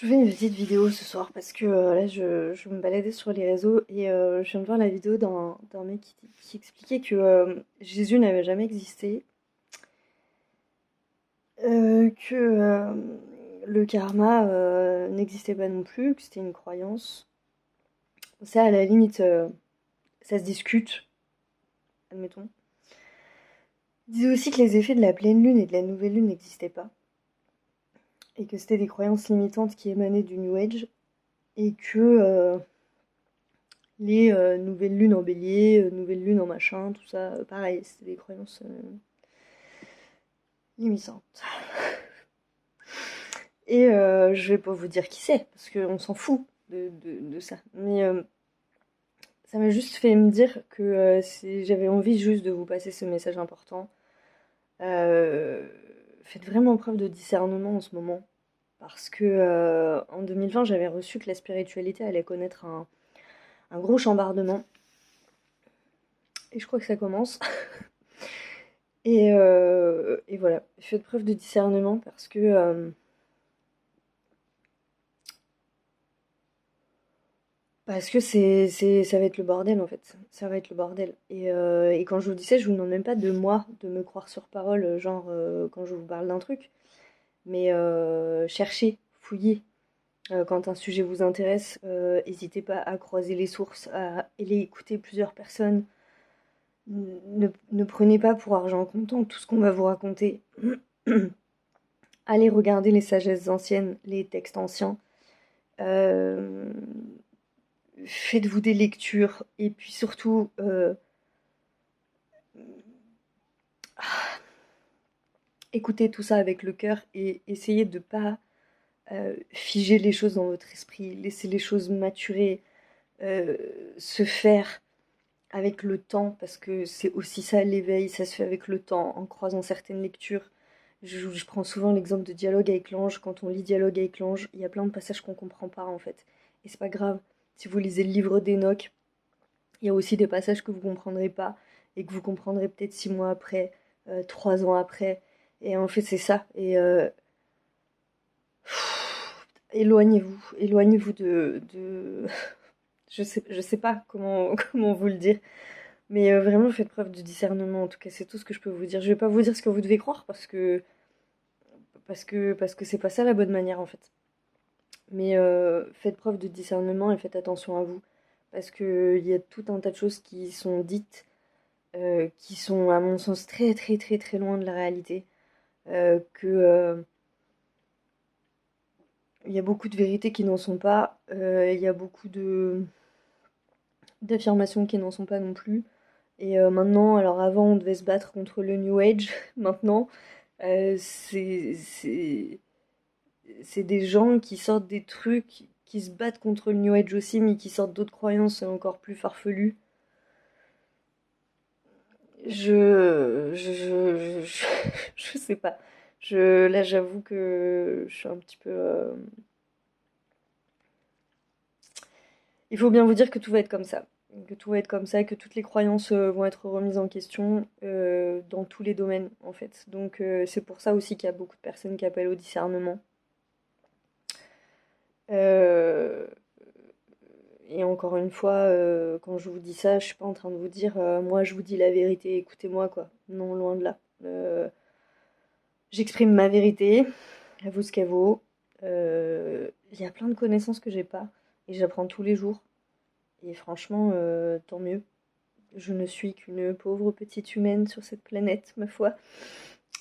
Je fais une petite vidéo ce soir parce que là je me baladais sur les réseaux et je viens de voir la vidéo d'un mec qui expliquait que Jésus n'avait jamais existé, que le karma n'existait pas non plus, que c'était une croyance. Ça à la limite ça se discute, admettons. Il disait aussi que les effets de la pleine lune et de la nouvelle lune n'existaient pas et que c'était des croyances limitantes qui émanaient du New Age et que les nouvelles lunes en bélier, nouvelles lunes en machin, tout ça, pareil, c'était des croyances limitantes. Et je vais pas vous dire qui c'est, parce qu'on s'en fout de ça. Mais ça m'a juste fait me dire que j'avais envie juste de vous passer ce message important. Euh, Faites vraiment preuve de discernement en ce moment. Parce que en 2020, j'avais reçu que la spiritualité allait connaître un gros chambardement. Et je crois que ça commence. Et voilà, faites preuve de discernement parce que ça va être le bordel en fait. Ça va être le bordel. Et quand je vous dis ça, je vous demande même pas de moi, de me croire sur parole, genre quand je vous parle d'un truc. Mais cherchez, fouillez. Quand un sujet vous intéresse, n'hésitez pas à croiser les sources, à aller écouter plusieurs personnes. Ne prenez pas pour argent comptant tout ce qu'on va vous raconter. Allez regarder les sagesses anciennes, les textes anciens. Euh, Faites-vous des lectures et puis surtout écoutez tout ça avec le cœur et essayez de ne pas figer les choses dans votre esprit, laissez les choses maturer, euh, se faire avec le temps, parce que c'est aussi ça l'éveil, ça se fait avec le temps, en croisant certaines lectures. Je prends souvent l'exemple de Dialogue avec l'ange. Quand on lit Dialogue avec l'ange, il y a plein de passages qu'on comprend pas en fait. Et c'est pas grave. Si vous lisez le livre d'Enoch, il y a aussi des passages que vous comprendrez pas et que vous comprendrez peut-être 6 mois après, 3 ans après. Et en fait, c'est ça. Et éloignez-vous de... je sais pas comment, comment vous le dire, mais vraiment faites preuve de discernement. En tout cas, c'est tout ce que je peux vous dire. Je vais pas vous dire ce que vous devez croire parce que c'est pas ça la bonne manière en fait. Mais faites preuve de discernement et faites attention à vous, parce que il y a tout un tas de choses qui sont dites qui sont à mon sens très très très très loin de la réalité. Que il y a beaucoup de vérités qui n'en sont pas, il y a beaucoup de d'affirmations qui n'en sont pas non plus. Et maintenant, alors avant on devait se battre contre le New Age, maintenant c'est des gens qui sortent des trucs, qui se battent contre le New Age aussi, mais qui sortent d'autres croyances encore plus farfelues. Je sais pas. Là, j'avoue que je suis un petit peu. Il faut bien vous dire que tout va être comme ça. Que tout va être comme ça, que toutes les croyances vont être remises en question dans tous les domaines, en fait. Donc, c'est pour ça aussi qu'il y a beaucoup de personnes qui appellent au discernement. Euh, et encore une fois, quand je vous dis ça, je suis pas en train de vous dire, moi, je vous dis la vérité, écoutez-moi, quoi. Non, loin de là. J'exprime ma vérité, elle vaut ce qu'elle vaut. Il y a plein de connaissances que j'ai pas et j'apprends tous les jours. Et franchement, tant mieux. Je ne suis qu'une pauvre petite humaine sur cette planète, ma foi.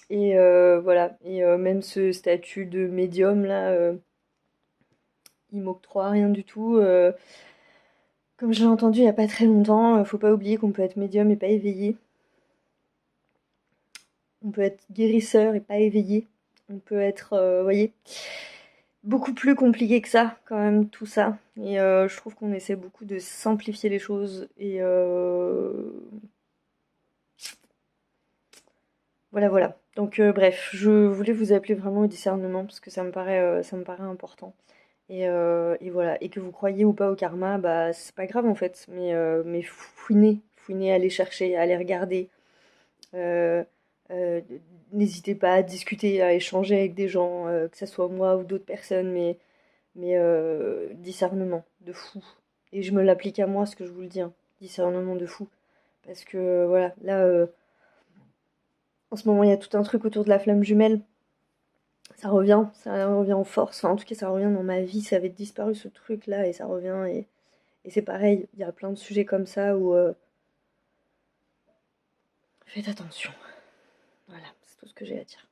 Et voilà. Et même ce statut de médium là, il m'octroie rien du tout. Comme je l'ai entendu il y a pas très longtemps, faut pas oublier qu'on peut être médium et pas éveillé. On peut être guérisseur et pas éveillé. On peut être, vous voyez, beaucoup plus compliqué que ça, quand même, tout ça. Et je trouve qu'on essaie beaucoup de simplifier les choses. Et voilà, voilà. Donc, bref, je voulais vous appeler vraiment au discernement parce que ça me paraît important. Et voilà. Et que vous croyez ou pas au karma, bah, c'est pas grave en fait. Mais fouinez, fouinez, allez chercher, allez regarder. Euh, euh, N'hésitez pas à discuter, à échanger avec des gens, que ce soit moi ou d'autres personnes, mais discernement de fou. Et je me l'applique à moi, ce que je vous le dis, hein. Discernement de fou. Parce que voilà, là, en ce moment, il y a tout un truc autour de la flamme jumelle. Ça revient en force. Enfin, en tout cas, ça revient dans ma vie. Ça avait disparu ce truc-là et ça revient. Et c'est pareil, il y a plein de sujets comme ça où faites attention. Voilà, c'est tout ce que j'ai à dire.